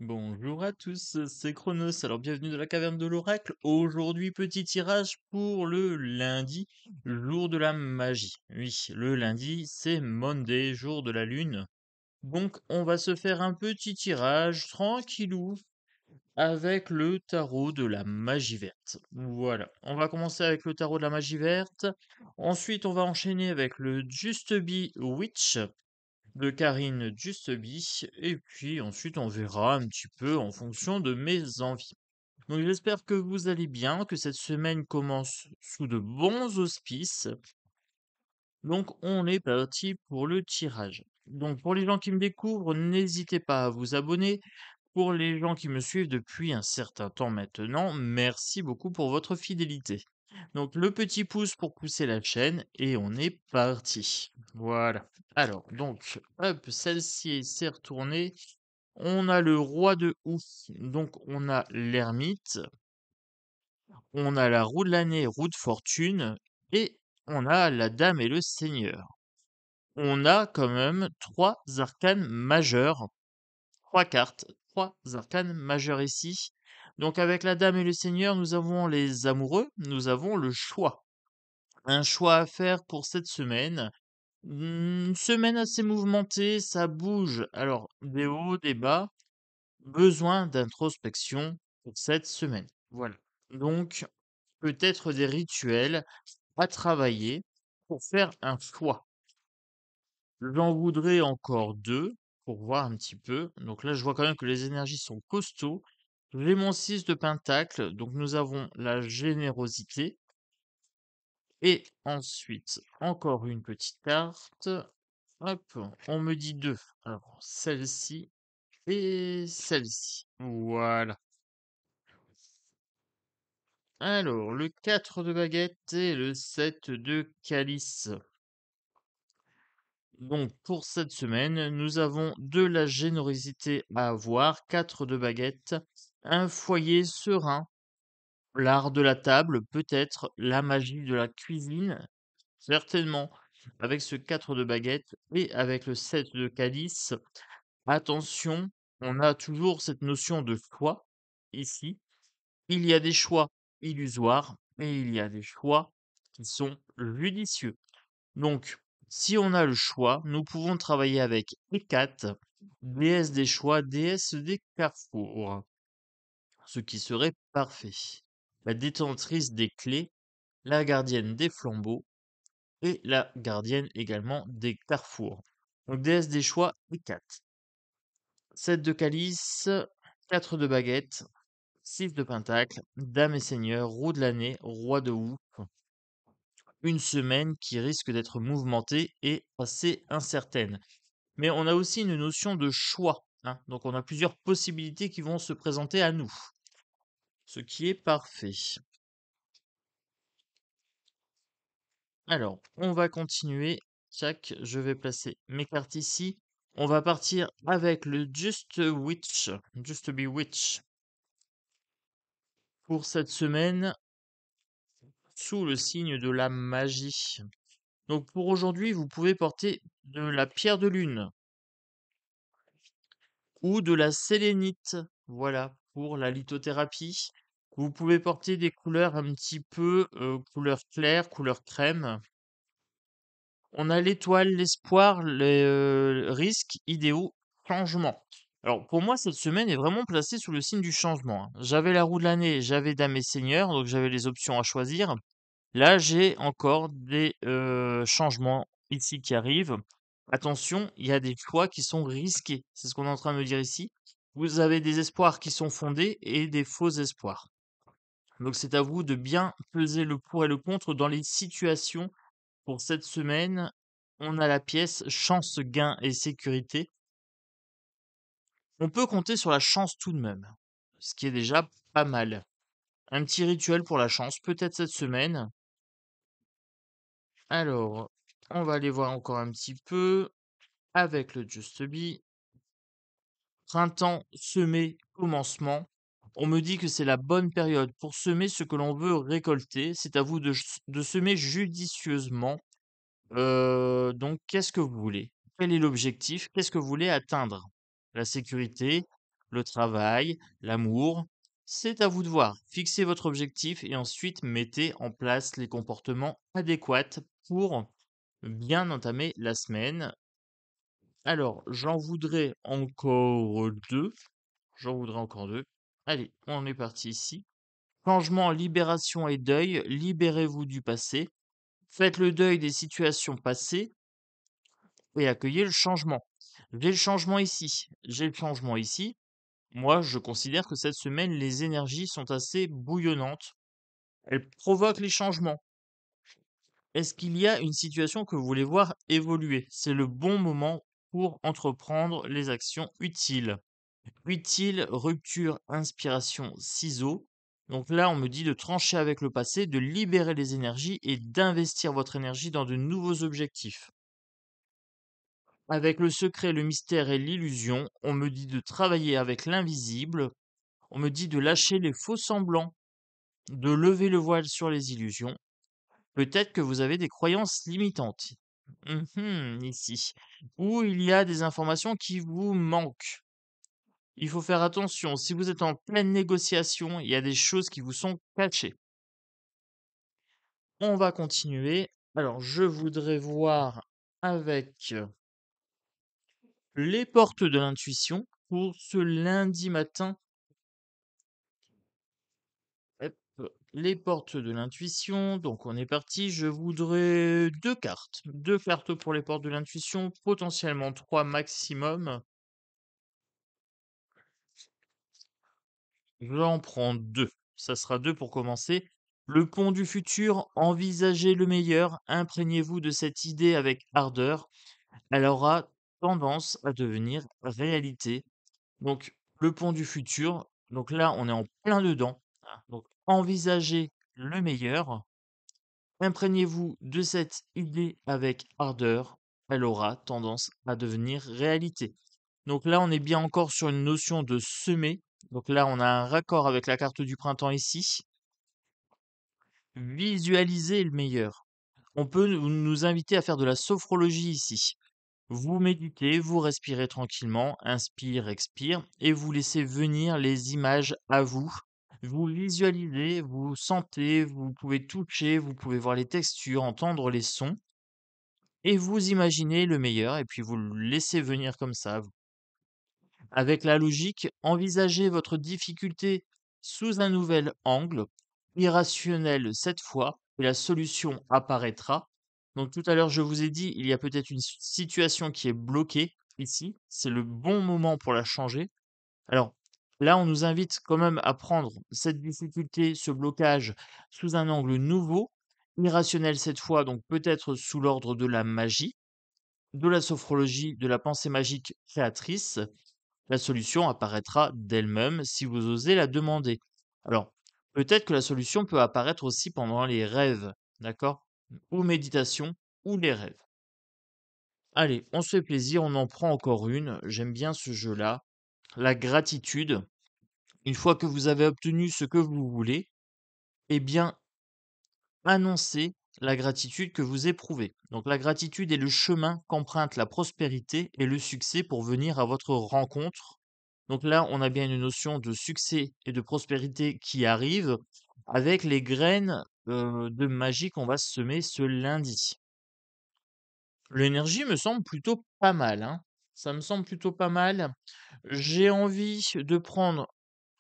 Bonjour à tous, c'est Chronos. Alors bienvenue dans la caverne de l'oracle. Aujourd'hui, petit tirage pour le lundi, jour de la magie. Oui, le lundi, c'est Monday, jour de la lune. Donc on va se faire un petit tirage tranquillou avec le tarot de la magie verte. Voilà, on va commencer avec le tarot de la magie verte. Ensuite, on va enchaîner avec le Just Be Witch de Karine Justeby, et puis ensuite on verra un petit peu en fonction de mes envies. Donc j'espère que vous allez bien, que cette semaine commence sous de bons auspices. Donc on est parti pour le tirage. Donc pour les gens qui me découvrent, n'hésitez pas à vous abonner. Pour les gens qui me suivent depuis un certain temps maintenant, merci beaucoup pour votre fidélité. Donc le petit pouce pour pousser la chaîne et on est parti. Voilà. Alors donc hop, celle-ci s'est retournée. On a le roi de ouf, donc on a l'ermite, on a la roue de l'année, roue de fortune et on a la dame et le seigneur. On a quand même trois arcanes majeurs. 3 cartes, 3 arcanes majeures ici. Donc avec la dame et le seigneur, nous avons les amoureux, nous avons le choix. Un choix à faire pour cette semaine. Une semaine assez mouvementée, ça bouge. Alors, des hauts, des bas. Besoin d'introspection pour cette semaine. Voilà. Donc, peut-être des rituels à travailler pour faire un choix. J'en voudrais encore 2 pour voir un petit peu. Donc là, je vois quand même que les énergies sont costauds. J'ai mon 6 de pentacle, donc nous avons la générosité. Et ensuite, encore une petite carte. Hop, on me dit 2. Alors, celle-ci et celle-ci. Voilà. Alors, le 4 de baguette et le 7 de calice. Donc pour cette semaine, nous avons de la générosité à avoir, 4 de baguettes, un foyer serein, l'art de la table, peut-être la magie de la cuisine, certainement avec ce 4 de baguettes et avec le 7 de calice. Attention, on a toujours cette notion de choix ici. Il y a des choix illusoires et il y a des choix qui sont judicieux. Donc, si on a le choix, nous pouvons travailler avec Hécate, déesse des choix, déesse des carrefours, ce qui serait parfait. La détentrice des clés, la gardienne des flambeaux et la gardienne également des carrefours. Donc, déesse des choix, Hécate. 7 de calice, 4 de baguette, 6 de pentacle, dame et seigneur, roue de l'année, roi de houpe. Une semaine qui risque d'être mouvementée et assez incertaine. Mais on a aussi une notion de choix, hein. Donc on a plusieurs possibilités qui vont se présenter à nous, ce qui est parfait. Alors, on va continuer. Tac, je vais placer mes cartes ici. On va partir avec le Just Witch, Just Be Witch, pour cette semaine sous le signe de la magie. Donc pour aujourd'hui, vous pouvez porter de la pierre de lune ou de la sélénite. Voilà, pour la lithothérapie. Vous pouvez porter des couleurs un petit peu couleur claire, couleur crème. On a l'étoile, l'espoir, les risques, idéaux, changement. Alors pour moi, cette semaine est vraiment placée sous le signe du changement, hein. J'avais la roue de l'année, j'avais Dame et Seigneur, donc j'avais les options à choisir. Là, j'ai encore des changements ici qui arrivent. Attention, il y a des choix qui sont risqués. C'est ce qu'on est en train de me dire ici. Vous avez des espoirs qui sont fondés et des faux espoirs. Donc c'est à vous de bien peser le pour et le contre dans les situations. Pour cette semaine, on a la pièce chance, gain et sécurité. On peut compter sur la chance tout de même, ce qui est déjà pas mal. Un petit rituel pour la chance, peut-être cette semaine. Alors, on va aller voir encore un petit peu avec le Just Be. Printemps, semer, commencement. On me dit que c'est la bonne période pour semer ce que l'on veut récolter. C'est à vous de semer judicieusement. Donc, qu'est-ce que vous voulez? Quel est l'objectif? Qu'est-ce que vous voulez atteindre? La sécurité, le travail, l'amour. C'est à vous de voir. Fixez votre objectif et ensuite mettez en place les comportements adéquats pour bien entamer la semaine. Alors, j'en voudrais encore deux. J'en voudrais encore deux. Allez, on est parti ici. Changement, libération et deuil. Libérez-vous du passé. Faites le deuil des situations passées et accueillez le changement. J'ai le changement ici. J'ai le changement ici. Moi, je considère que cette semaine, les énergies sont assez bouillonnantes. Elles provoquent les changements. Est-ce qu'il y a une situation que vous voulez voir évoluer? C'est le bon moment pour entreprendre les actions utiles. Utile, rupture, inspiration, ciseaux. Donc là, on me dit de trancher avec le passé, de libérer les énergies et d'investir votre énergie dans de nouveaux objectifs. Avec le secret, le mystère et l'illusion, on me dit de travailler avec l'invisible, on me dit de lâcher les faux semblants, de lever le voile sur les illusions. Peut-être que vous avez des croyances limitantes. Ici. Ou il y a des informations qui vous manquent. Il faut faire attention. Si vous êtes en pleine négociation, il y a des choses qui vous sont cachées. On va continuer. Alors, je voudrais voir avec les portes de l'intuition pour ce lundi matin. Hop, les portes de l'intuition. Donc, on est parti. Je voudrais deux cartes. Deux cartes pour les portes de l'intuition, potentiellement trois maximum. J'en prends deux. Ça sera deux pour commencer. Le pont du futur, envisagez le meilleur, imprégnez-vous de cette idée avec ardeur. Elle aura tendance à devenir réalité. Donc, le pont du futur, donc là, on est en plein dedans. Donc, envisagez le meilleur, imprégnez-vous de cette idée avec ardeur. Elle aura tendance à devenir réalité. Donc là, on est bien encore sur une notion de semer. Donc là, on a un raccord avec la carte du printemps ici. Visualiser le meilleur. On peut nous inviter à faire de la sophrologie ici. Vous méditez, vous respirez tranquillement, inspire, expire, et vous laissez venir les images à vous. Vous visualisez, vous sentez, vous pouvez toucher, vous pouvez voir les textures, entendre les sons, et vous imaginez le meilleur, et puis vous le laissez venir comme ça. Avec la logique, envisagez votre difficulté sous un nouvel angle, irrationnel cette fois, et la solution apparaîtra. Donc tout à l'heure, je vous ai dit, il y a peut-être une situation qui est bloquée ici. C'est le bon moment pour la changer. Alors là, on nous invite quand même à prendre cette difficulté, ce blocage, sous un angle nouveau, irrationnel cette fois, donc peut-être sous l'ordre de la magie, de la sophrologie, de la pensée magique créatrice. La solution apparaîtra d'elle-même si vous osez la demander. Alors, peut-être que la solution peut apparaître aussi pendant les rêves, d'accord? Ou méditation, ou les rêves. Allez, on se fait plaisir, on en prend encore une. J'aime bien ce jeu-là. La gratitude. Une fois que vous avez obtenu ce que vous voulez, eh bien, annoncez la gratitude que vous éprouvez. Donc la gratitude est le chemin qu'emprunte la prospérité et le succès pour venir à votre rencontre. Donc là, on a bien une notion de succès et de prospérité qui arrive avec les graines de magie qu'on va semer ce lundi. L'énergie me semble plutôt pas mal, hein. Ça me semble plutôt pas mal. J'ai envie de prendre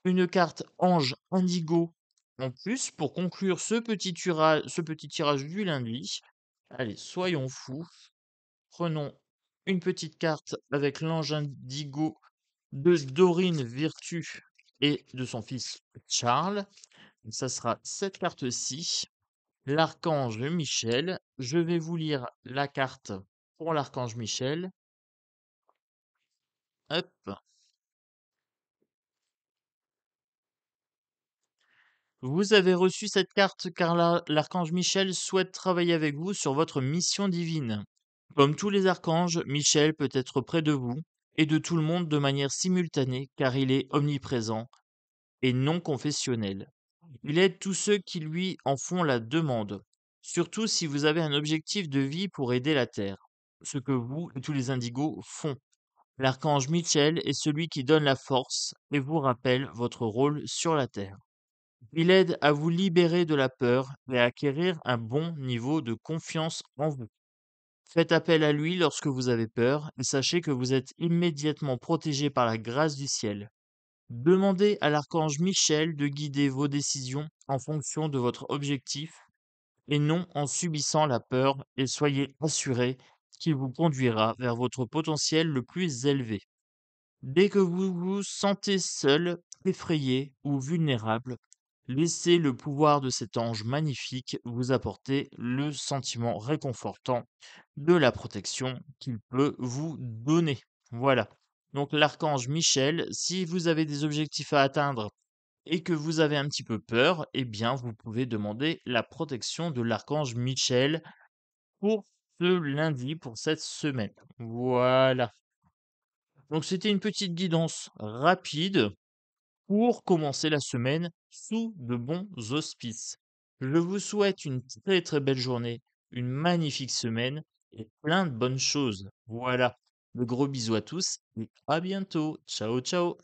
une carte ange indigo en plus pour conclure ce petit tirage du lundi. Allez, soyons fous. Prenons une petite carte avec l'ange indigo de Dorine Virtue et de son fils Charles. Ça sera cette carte-ci. L'archange Michel. Je vais vous lire la carte pour l'archange Michel. Hop. Vous avez reçu cette carte car l'archange Michel souhaite travailler avec vous sur votre mission divine. Comme tous les archanges, Michel peut être près de vous et de tout le monde de manière simultanée car il est omniprésent et non confessionnel. Il aide tous ceux qui lui en font la demande, surtout si vous avez un objectif de vie pour aider la Terre, ce que vous et tous les indigos font. L'archange Michel est celui qui donne la force et vous rappelle votre rôle sur la Terre. Il aide à vous libérer de la peur et à acquérir un bon niveau de confiance en vous. Faites appel à lui lorsque vous avez peur et sachez que vous êtes immédiatement protégé par la grâce du ciel. Demandez à l'archange Michel de guider vos décisions en fonction de votre objectif et non en subissant la peur, et soyez assurés qu'il vous conduira vers votre potentiel le plus élevé. Dès que vous vous sentez seul, effrayé ou vulnérable, laissez le pouvoir de cet ange magnifique vous apporter le sentiment réconfortant de la protection qu'il peut vous donner. Voilà. Donc l'archange Michel, si vous avez des objectifs à atteindre et que vous avez un petit peu peur, eh bien vous pouvez demander la protection de l'archange Michel pour ce lundi, pour cette semaine. Voilà. Donc c'était une petite guidance rapide pour commencer la semaine sous de bons auspices. Je vous souhaite une très très belle journée, une magnifique semaine et plein de bonnes choses. Voilà. De gros bisous à tous et à bientôt. Ciao ciao.